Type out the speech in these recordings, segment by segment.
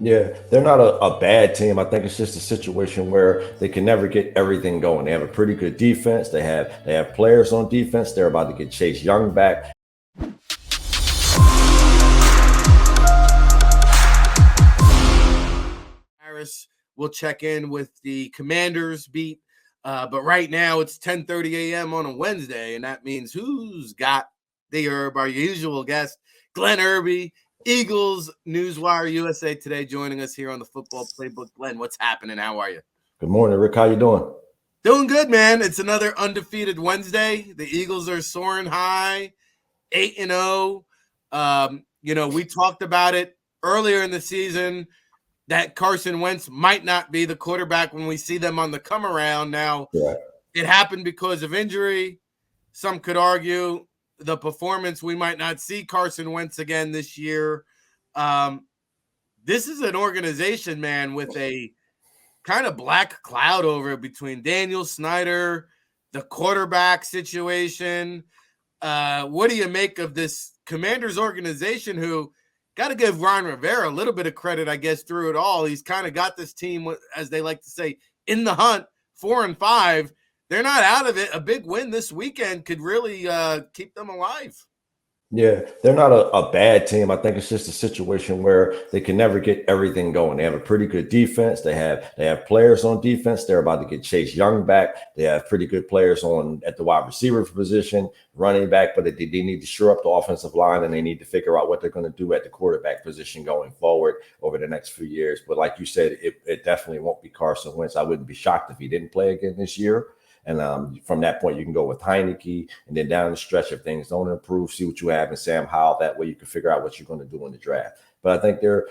Yeah, they're not a bad team. I think it's just a situation where they can never get everything going. They have a pretty good defense. They have players on defense. They're about to get Chase Young back. Harris will check in with the Commanders beat. But right now it's 10:30 a.m. on a Wednesday, and that means who's got the herb? Our usual guest, Glenn Erby, Eagles Newswire USA Today, joining us here on the Football Playbook. Glenn, what's happening? How are you? Good morning, Rick. How you doing? Doing good, man. It's another undefeated Wednesday. The Eagles are soaring high, 8-0. We talked about it earlier in the season that Carson Wentz might not be the quarterback when we see them on the come around. Now, Yeah. it happened because of injury. Some could argue the performance, we might not see Carson Wentz again this year. This is an organization, man, with a kind of black cloud over it between Daniel Snyder, the quarterback situation. What do you make of this Commanders organization who got to give Ron Rivera a little bit of credit, I guess, through it all? He's kind of got this team, as they like to say, in the hunt, 4-5. They're not out of it. A big win this weekend could really keep them alive. Yeah, they're not a bad team. I think it's just a situation where they can never get everything going. They have a pretty good defense. They have players on defense. They're about to get Chase Young back. They have pretty good players on at the wide receiver position, running back, but they need to shore up the offensive line, and they need to figure out what they're going to do at the quarterback position going forward over the next few years. But like you said, it definitely won't be Carson Wentz. I wouldn't be shocked if he didn't play again this year. And from that point, you can go with Heineke, and then down the stretch, if things don't improve, see what you have in Sam Howell. That way, you can figure out what you're going to do in the draft. But I think they're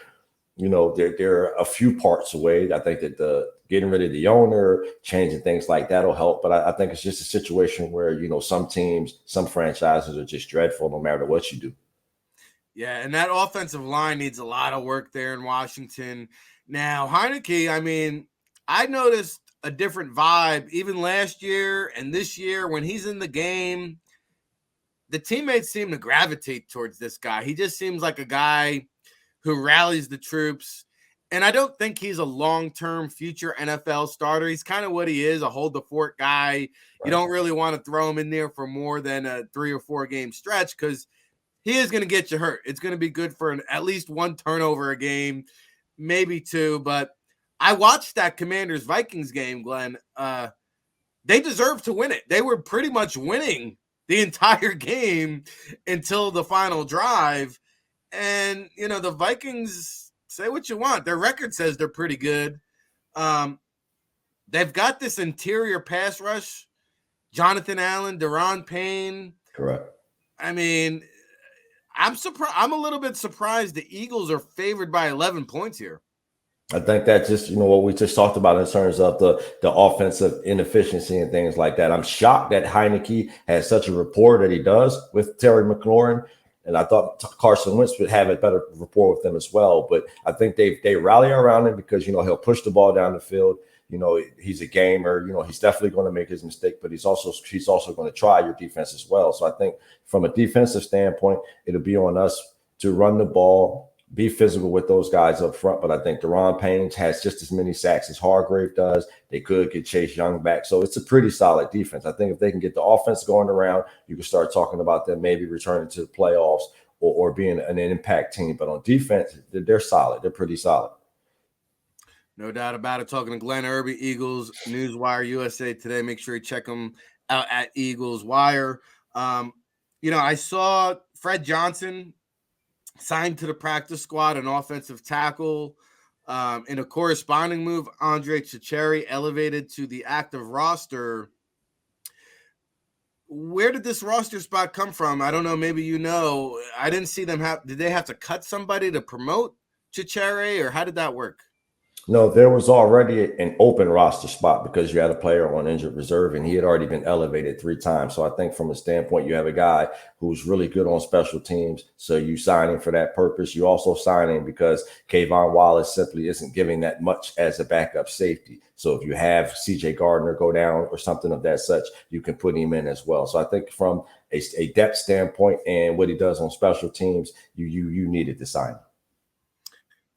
a few parts away. I think that the getting rid of the owner, changing things like that will help. But I think it's just a situation where some teams, some franchises are just dreadful no matter what you do. Yeah, and that offensive line needs a lot of work there in Washington. Now, Heineke, I mean, I noticed a different vibe even last year and this year when he's in the game. The teammates seem to gravitate towards this guy. He just seems like a guy who rallies the troops. And I don't think he's a long-term future NFL starter. He's kind of what he is, a hold the fort guy. Right. You don't really want to throw him in there for more than a 3 or 4 game stretch because he is going to get you hurt. It's going to be good for at least 1 turnover a game, maybe 2, but I watched that Commanders-Vikings game, Glenn. They deserved to win it. They were pretty much winning the entire game until the final drive. And, the Vikings, say what you want. Their record says they're pretty good. They've got this interior pass rush. Jonathan Allen, Daron Payne. Correct. I mean, I'm surprised. I'm a little bit surprised the Eagles are favored by 11 points here. I think that's just, what we just talked about in terms of the offensive inefficiency and things like that. I'm shocked that Heineke has such a rapport that he does with Terry McLaurin. And I thought Carson Wentz would have a better rapport with them as well. But I think they rally around him because, he'll push the ball down the field. He's a gamer. He's definitely going to make his mistake, but he's also going to try your defense as well. So I think from a defensive standpoint, it'll be on us to run the ball, be physical with those guys up front. But I think Daron Payne has just as many sacks as Hargrave does. They could get Chase Young back. So it's a pretty solid defense. I think if they can get the offense going around, you can start talking about them maybe returning to the playoffs or being an impact team. But on defense, they're solid. They're pretty solid. No doubt about it. Talking to Glenn Erby, Eagles Newswire USA Today. Make sure you check them out at Eagles Wire. I saw Fred Johnson signed to the practice squad, an offensive tackle. In a corresponding move, Andre Chicheri elevated to the active roster. Where did this roster spot come from? I don't know. Maybe I didn't see them did they have to cut somebody to promote Chicheri, or how did that work? No, there was already an open roster spot because you had a player on injured reserve and he had already been elevated 3 times. So I think from a standpoint, you have a guy who's really good on special teams. So you sign him for that purpose. You also sign him because Kayvon Wallace simply isn't giving that much as a backup safety. So if you have CJ Gardner go down or something of that such, you can put him in as well. So I think from a depth standpoint and what he does on special teams, you needed to sign him.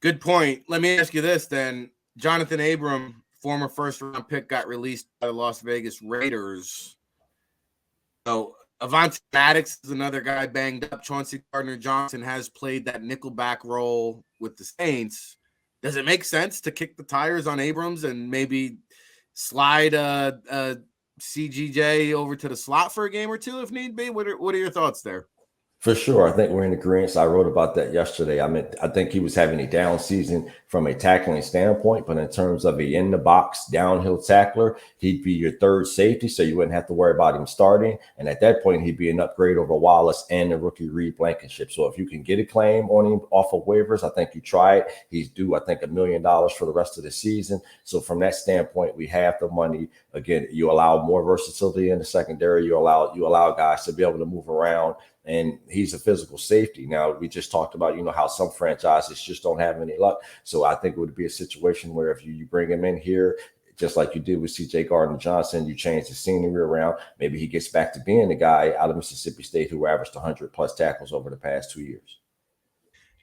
Good point. Let me ask you this then. Jonathan Abram, former first-round pick, got released by the Las Vegas Raiders. So Avonte Maddox is another guy banged up. Chauncey Gardner-Johnson has played that nickelback role with the Saints. Does it make sense to kick the tires on Abrams and maybe slide CGJ over to the slot for a game or two if need be? What are your thoughts there? For sure. I think we're in agreement. I wrote about that yesterday. I mean, I think he was having a down season from a tackling standpoint, but in terms of a in the box downhill tackler, he'd be your third safety, so you wouldn't have to worry about him starting. And at that point, he'd be an upgrade over Wallace and the rookie Reed Blankenship. So if you can get a claim on him off of waivers, I think you try it. He's due, I think, $1 million for the rest of the season. So from that standpoint, we have the money. Again, you allow more versatility in the secondary. You allow guys to be able to move around. And he's a physical safety. Now, we just talked about, how some franchises just don't have any luck. So I think it would be a situation where if you bring him in here, just like you did with CJ Gardner-Johnson, you change the scenery around. Maybe he gets back to being the guy out of Mississippi State who averaged 100-plus tackles over the past 2 years.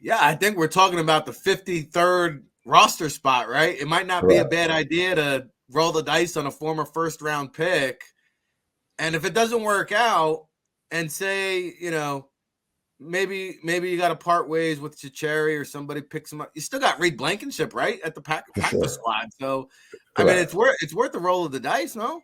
Yeah, I think we're talking about the 53rd roster spot, right? It might not be a bad idea to roll the dice on a former first-round pick. And if it doesn't work out, and say, maybe you got to part ways with Chicheri or somebody picks him up. You still got Reed Blankenship, right, at the practice squad. So, correct. I mean, it's worth the roll of the dice, no?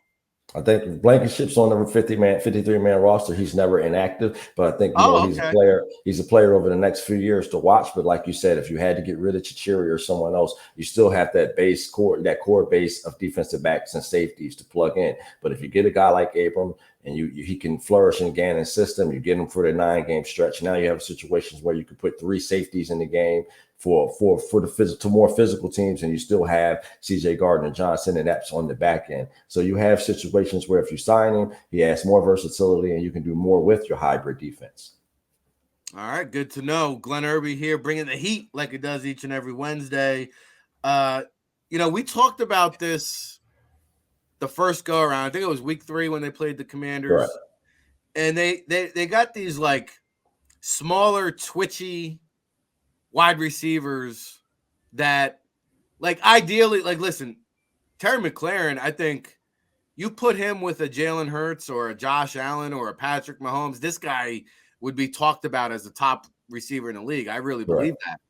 I think Blankenship's on the 53-man roster. He's never inactive, but I think he's a player. He's a player over the next few years to watch. But like you said, if you had to get rid of Chicheri or someone else, you still have that core base of defensive backs and safeties to plug in. But if you get a guy like Abram and he can flourish in Gannon's system, you get him for the 9-game stretch. Now you have situations where you could put 3 safeties in the game for the more physical teams, and you still have CJ Gardner-Johnson and Epps on the back end. So you have situations where if you sign him, he has more versatility and you can do more with your hybrid defense. All right, good to know. Glenn Erby here, bringing the heat like it does each and every Wednesday. We talked about this the first go around. I think it was week 3 when they played the Commanders, and they got these like smaller, twitchy wide receivers that, like, ideally, like, listen, Terry McLaurin, I think you put him with a Jalen Hurts or a Josh Allen or a Patrick Mahomes, this guy would be talked about as the top receiver in the league. I really believe that.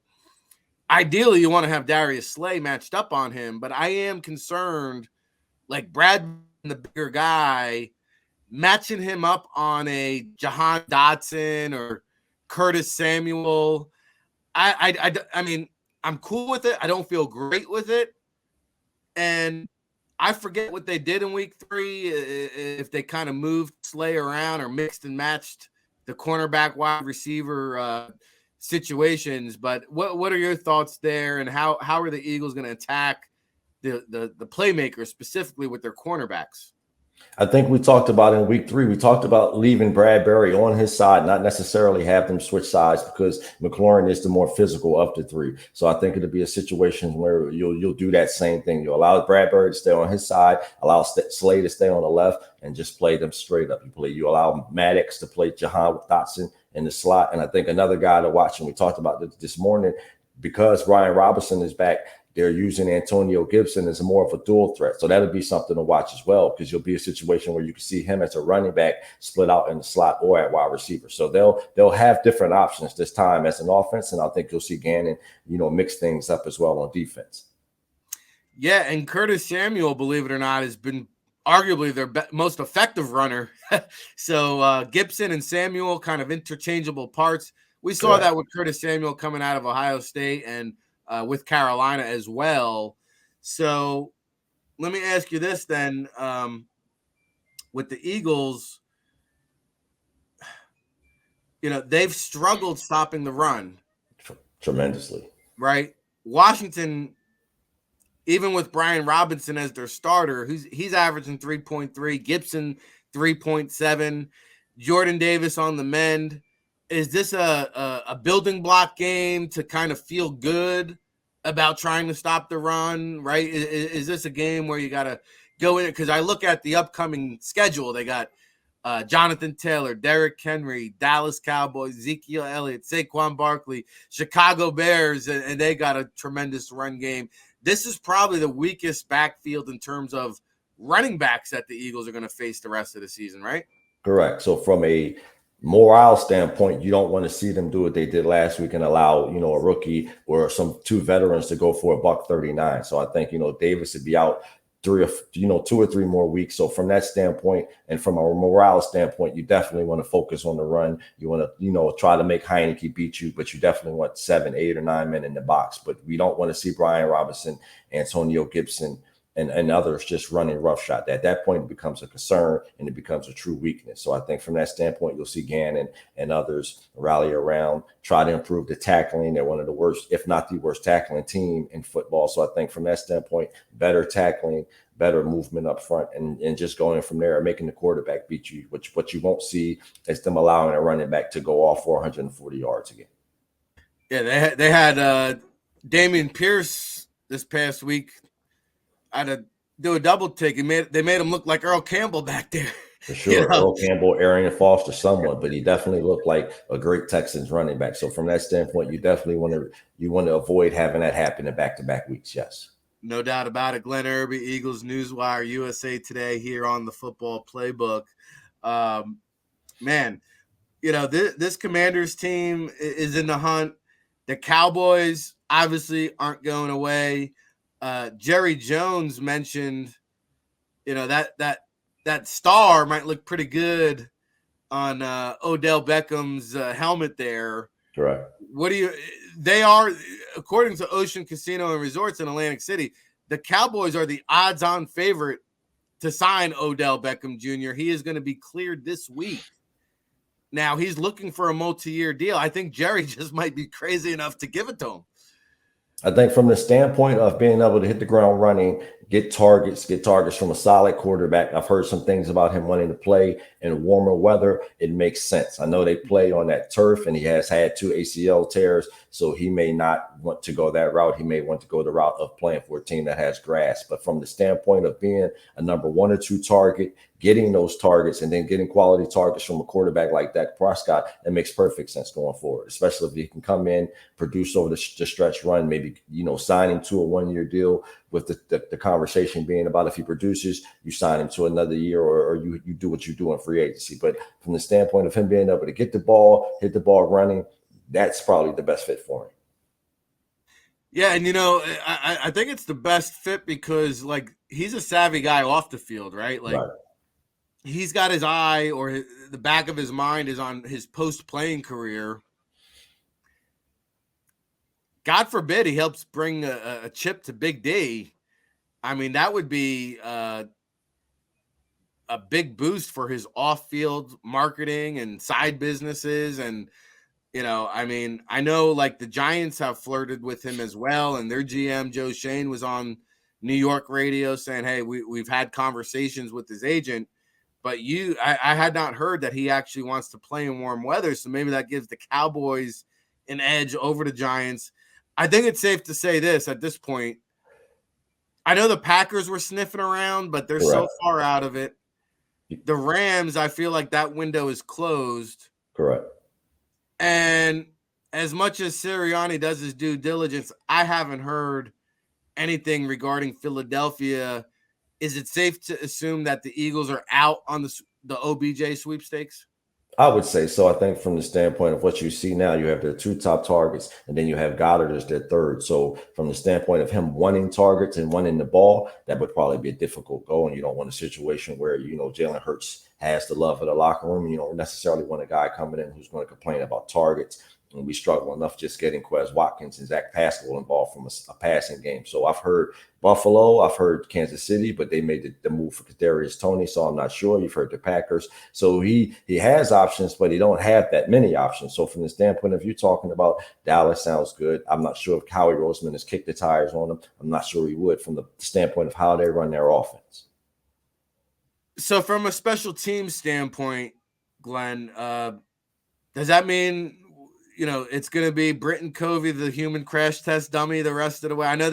Ideally, you want to have Darius Slay matched up on him, but I am concerned, like Brad, the bigger guy, matching him up on a Jahan Dotson or Curtis Samuel. I mean, I'm cool with it. I don't feel great with it. And I forget what they did in week 3, if they kind of moved Slay around or mixed and matched the cornerback wide receiver situations. But what are your thoughts there, and how are the Eagles going to attack the playmakers specifically with their cornerbacks? I think we talked about in week 3, we talked about leaving Bradbury on his side, not necessarily have them switch sides, because McLaurin is the more physical of the 3. So I think it'll be a situation where you'll do that same thing. You'll allow Bradbury to stay on his side, allow Slay to stay on the left, and just play them straight up. You allow Maddox to play Jahan Dotson in the slot. And I think another guy to watch, and we talked about this morning, because Brian Robinson is back, they're using Antonio Gibson as more of a dual threat. So that'll be something to watch as well, because you'll be a situation where you can see him as a running back split out in the slot or at wide receiver. So they'll have different options this time as an offense, and I think you'll see Gannon, mix things up as well on defense. Yeah, and Curtis Samuel, believe it or not, has been arguably their most effective runner. So Gibson and Samuel, kind of interchangeable parts. We saw that with Curtis Samuel coming out of Ohio State and with Carolina as well. So let me ask you this then. With the Eagles, they've struggled stopping the run. Tremendously. Right? Washington, even with Brian Robinson as their starter, he's averaging 3.3, Gibson 3.7, Jordan Davis on the mend. Is this a building block game to kind of feel good about trying to stop the run, right? Is this a game where you got to go in it? Because I look at the upcoming schedule. They got Jonathan Taylor, Derrick Henry, Dallas Cowboys, Ezekiel Elliott, Saquon Barkley, Chicago Bears, and they got a tremendous run game. This is probably the weakest backfield in terms of running backs that the Eagles are going to face the rest of the season, right? Correct. So from a morale standpoint, you don't want to see them do what they did last week and allow, a rookie or some two veterans to go for a $139. So I think, Davis would be out 2 or 3 more weeks. So from that standpoint and from a morale standpoint, you definitely want to focus on the run. You want to, try to make Heineke beat you, but you definitely want 7, 8, or 9 men in the box. But we don't want to see Brian Robinson, Antonio Gibson, and others just running roughshod. At that point, it becomes a concern and it becomes a true weakness. So I think from that standpoint, you'll see Gannon and others rally around, try to improve the tackling. They're one of the worst, if not the worst, tackling team in football. So I think from that standpoint, better tackling, better movement up front, and just going from there, making the quarterback beat you. Which what you won't see is them allowing a running back to go off 440 yards again. Yeah, they had Damian Pierce this past week. I had to do a double take. They made him look like Earl Campbell back there. For sure. Earl Campbell, Arian Foster, somewhat, but he definitely looked like a great Texans running back. So from that standpoint, you definitely want to avoid having that happen in back-to-back weeks. Yes. No doubt about it. Glenn Erby, Eagles Newswire, USA Today here on the Football Playbook. Man, this Commanders team is in the hunt. The Cowboys obviously aren't going away. Jerry Jones mentioned, that star might look pretty good on Odell Beckham's helmet there. Correct. They are, according to Ocean Casino and Resorts in Atlantic City, the Cowboys are the odds-on favorite to sign Odell Beckham Jr. He is going to be cleared this week. Now, he's looking for a multi-year deal. I think Jerry just might be crazy enough to give it to him. I think from the standpoint of being able to hit the ground running, get targets from a solid quarterback. I've heard some things about him wanting to play in warmer weather. It makes sense. I know they play on that turf, and he has had 2 ACL tears, so he may not want to go that route. He may want to go the route of playing for a team that has grass. But from the standpoint of being a number 1 or 2 target, getting those targets and then getting quality targets from a quarterback like Dak Prescott, that makes perfect sense going forward, especially if he can come in, produce over the stretch run, maybe, sign him to a 1-year deal with the conversation being about if he produces, you sign him to another year or you do what you do in free agency. But from the standpoint of him being able to get the ball, hit the ball running, that's probably the best fit for him. Yeah, and I think it's the best fit because he's a savvy guy off the field, right? Right. He's got his eye or the back of his mind is on his post-playing career. God forbid he helps bring a chip to Big D. I mean, that would be a big boost for his off-field marketing and side businesses. And, I know the Giants have flirted with him as well. And their GM, Joe Shane, was on New York radio saying, hey, we've had conversations with his agent. But I had not heard that he actually wants to play in warm weather. So maybe that gives the Cowboys an edge over the Giants. I think it's safe to say this at this point. I know the Packers were sniffing around, but they're so far out of it. The Rams, I feel like that window is closed. Correct. And as much as Sirianni does his due diligence, I haven't heard anything regarding Philadelphia. Is it safe to assume that the Eagles are out on the OBJ sweepstakes? I would say so. I think from the standpoint of what you see now, you have their 2 top targets, and then you have Goddard as their 3rd. So from the standpoint of him wanting targets and wanting the ball, that would probably be a difficult goal. And you don't want a situation where, Jalen Hurts has the love of the locker room. You don't necessarily want a guy coming in who's going to complain about targets. And we struggle enough just getting Quez Watkins and Zach Pascal involved from a passing game. So I've heard Buffalo, I've heard Kansas City, but they made the move for Kadarius Toney, so I'm not sure. You've heard the Packers. So he has options, but he don't have that many options. So from the standpoint of you talking about Dallas, sounds good. I'm not sure if Howie Roseman has kicked the tires on him. I'm not sure he would from the standpoint of how they run their offense. So from a special team standpoint, Glenn, does that mean it's going to be Britton Covey, the human crash test dummy, the rest of the way? I know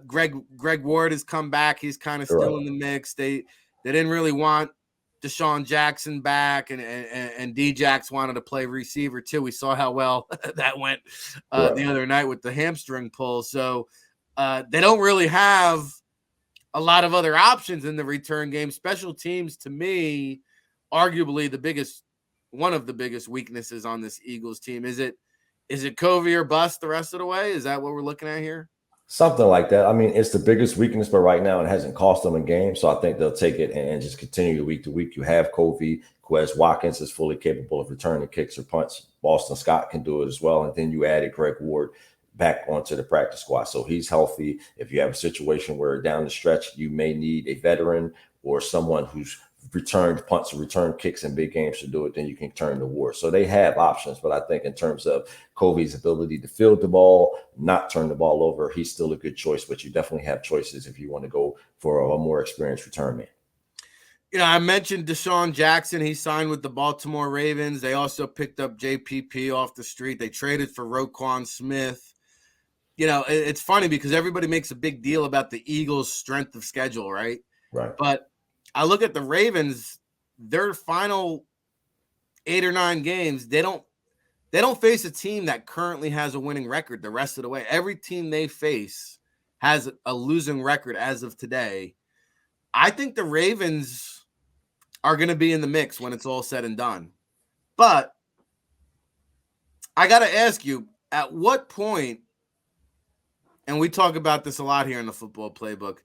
Greg Ward has come back. He's kind of still in the mix. They didn't really want Deshaun Jackson back, and D-Jax wanted to play receiver too. We saw how well that went the other night with the hamstring pull. So they don't really have a lot of other options in the return game. Special teams, to me, arguably one of the biggest weaknesses on this Eagles team. Is it Covey or bust the rest of the way? Is that what we're looking at here? Something like that. I mean, it's the biggest weakness, but right now it hasn't cost them a game. So I think they'll take it and just continue week to week. You have Covey. Quez Watkins is fully capable of returning kicks or punts. Boston Scott can do it as well. And then you added Greg Ward back onto the practice squad. So he's healthy. If you have a situation where down the stretch you may need a veteran or someone who's returned punts or returned kicks in big games to do it, then you can turn to Ward. So they have options, but I think in terms of Covey's ability to field the ball, not turn the ball over, he's still a good choice, but you definitely have choices if you want to go for a more experienced return man. You know, I mentioned Deshaun Jackson. He signed with the Baltimore Ravens. They also picked up JPP off the street. They traded for Roquan Smith. You know, it's funny because everybody makes a big deal about the Eagles' strength of schedule, right? Right. But I look at the Ravens, their final 8 or 9 games, they don't face a team that currently has a winning record the rest of the way. Every team they face has a losing record as of today. I think the Ravens are going to be in the mix when it's all said and done. But I got to ask you, at what point, and we talk about this a lot here in the Football Playbook,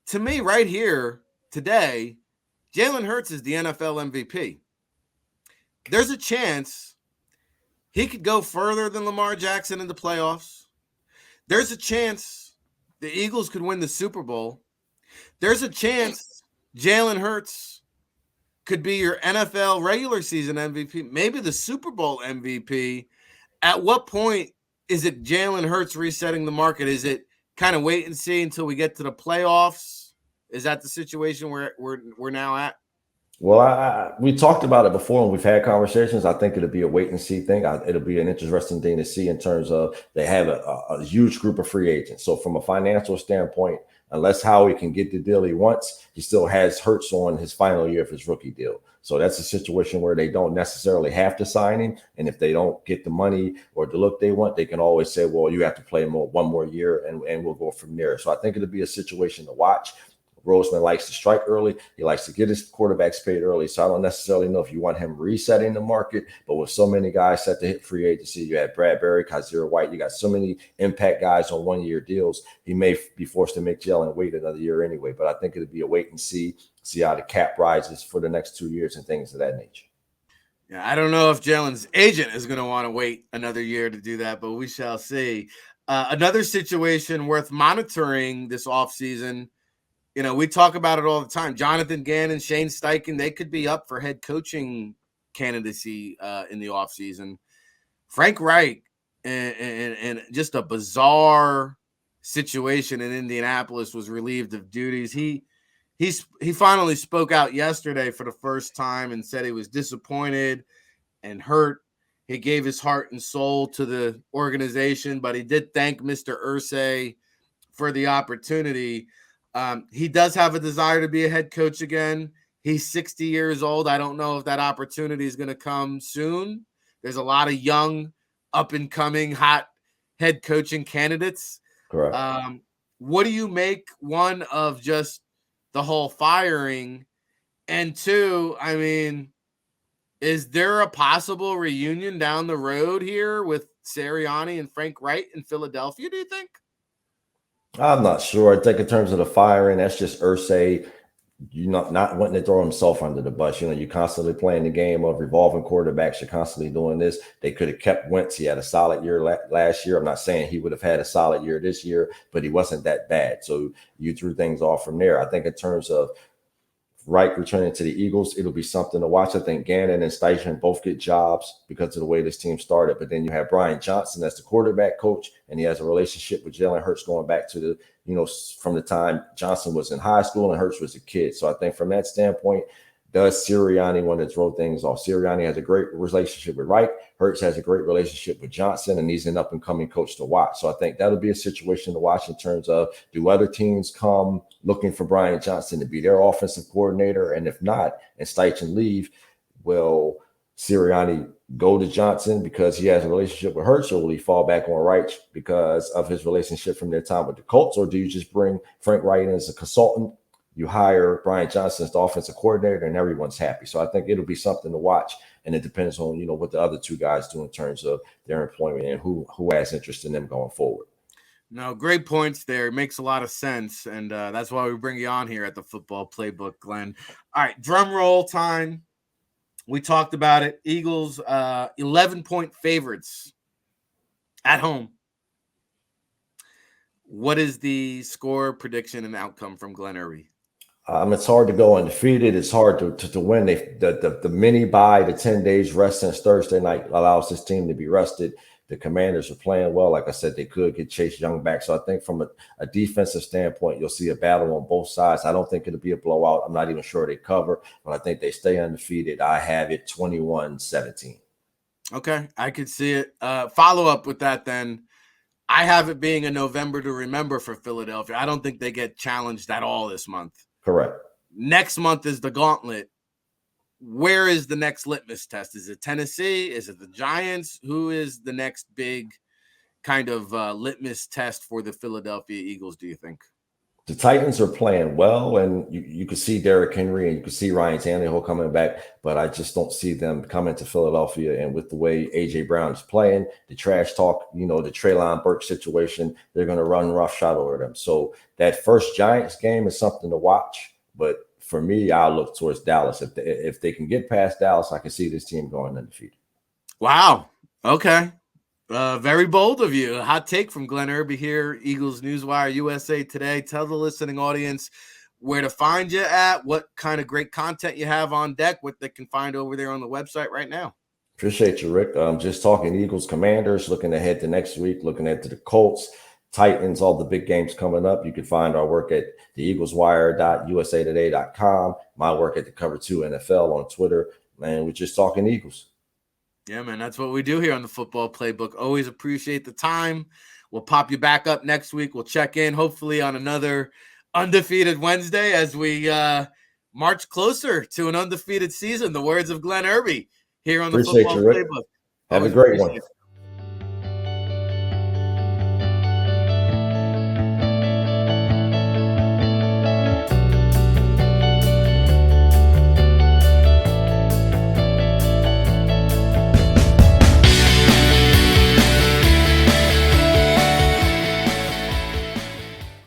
to me right here today, Jalen Hurts is the NFL MVP. There's a chance he could go further than Lamar Jackson in the playoffs. There's a chance the Eagles could win the Super Bowl. There's a chance Jalen Hurts could be your NFL regular season MVP, maybe the Super Bowl MVP. At what point is it Jalen Hurts resetting the market? Is it kind of wait and see until we get to the playoffs? Is that the situation where we're now at? Well, we talked about it before and we've had conversations. I think it'll be a wait and see thing. It'll be an interesting thing to see in terms of they have a huge group of free agents. So from a financial standpoint, unless Howie can get the deal he wants, he still has Hurts on his final year of his rookie deal. So that's a situation where they don't necessarily have to sign him. And if they don't get the money or the look they want, they can always say, well, you have to play one more year and we'll go from there. So I think it'll be a situation to watch. Roseman likes to strike early. He likes to get his quarterbacks paid early. So I don't necessarily know if you want him resetting the market, but with so many guys set to hit free agency, you had Bradbury, Kaiser White, you got so many impact guys on 1-year deals. He may be forced to make Jalen wait another year anyway, but I think it'll be a wait and see how the cap rises for the next 2 years and things of that nature. Yeah, I don't know if Jalen's agent is going to want to wait another year to do that, but we shall see. Another situation worth monitoring this offseason. You know, we talk about it all the time. Jonathan Gannon, Shane Steichen, they could be up for head coaching candidacy in the offseason. Frank Reich, and just a bizarre situation in Indianapolis, was relieved of duties. He finally spoke out yesterday for the first time and said he was disappointed and hurt. He gave his heart and soul to the organization, but he did thank Mr. Irsay for the opportunity. He does have a desire to be a head coach again. He's 60 years old. I don't know if that opportunity is going to come soon. There's a lot of young, up-and-coming, hot head coaching candidates. Correct. What do you make, one, of just the whole firing? And two, I mean, is there a possible reunion down the road here with Sirianni and Frank Reich in Philadelphia, do you think? I'm not sure. I think in terms of the firing, that's just Irsay, not wanting to throw himself under the bus. You know, you're constantly playing the game of revolving quarterbacks. You're constantly doing this. They could have kept Wentz. He had a solid year last year. I'm not saying he would have had a solid year this year, but he wasn't that bad. So you threw things off from there. I think in terms of Reich returning to the Eagles, it'll be something to watch. I think Gannon and Steichen both get jobs because of the way this team started. But then you have Brian Johnson as the quarterback coach, and he has a relationship with Jalen Hurts going back to the, from the time Johnson was in high school and Hurts was a kid. So I think from that standpoint, does Sirianni want to throw things off? Sirianni has a great relationship with Reich. Hurts has a great relationship with Johnson, and he's an up-and-coming coach to watch. So I think that'll be a situation to watch in terms of, do other teams come looking for Brian Johnson to be their offensive coordinator? And if not, and Steichen leave, will Sirianni go to Johnson because he has a relationship with Hurts, or will he fall back on Reich because of his relationship from their time with the Colts? Or do you just bring Frank Reich in as a consultant? You hire Brian Johnson as the offensive coordinator, and everyone's happy. So I think it'll be something to watch, and it depends on what the other two guys do in terms of their employment and who has interest in them going forward. No, great points there. It makes a lot of sense, and that's why we bring you on here at the Football Playbook, Glenn. All right, drum roll time. We talked about it. Eagles 11-point favorites at home. What is the score, prediction, and outcome from Glenn Erby? It's hard to go undefeated. It's hard to win. The mini bye, the 10 days rest since Thursday night allows this team to be rested. The Commanders are playing well. Like I said, they could get Chase Young back. So I think from a defensive standpoint, you'll see a battle on both sides. I don't think it'll be a blowout. I'm not even sure they cover, but I think they stay undefeated. I have it 21-17. Okay, I could see it. Follow up with that then. I have it being a November to remember for Philadelphia. I don't think they get challenged at all this month. Correct. Next month is the gauntlet. Where is the next litmus test? Is it Tennessee? Is it the Giants? Who is the next big kind of litmus test for the Philadelphia Eagles, do you think? The Titans are playing well, and you can see Derrick Henry and you can see Ryan Tannehill coming back, but I just don't see them coming to Philadelphia. And with the way A.J. Brown is playing, the trash talk, the Treylon Burks situation, they're going to run roughshod over them. So that first Giants game is something to watch, but for me, I'll look towards Dallas. If they can get past Dallas, I can see this team going undefeated. Wow. Okay. Very bold of you. A hot take from Glenn Erby here, Eagles Newswire, USA Today. Tell the listening audience where to find you at, what kind of great content you have on deck, what they can find over there on the website right now. Appreciate you, Rick. Just talking Eagles, Commanders, looking ahead to next week, looking ahead to the Colts, Titans, all the big games coming up. You can find our work at theeagleswire.usatoday.com, my work at the Cover 2 NFL on Twitter, and we're just talking Eagles. Yeah, man, that's what we do here on the Football Playbook. Always appreciate the time. We'll pop you back up next week. We'll check in, hopefully, on another undefeated Wednesday as we march closer to an undefeated season. The words of Glenn Erby here on the Football Playbook. Have a great one.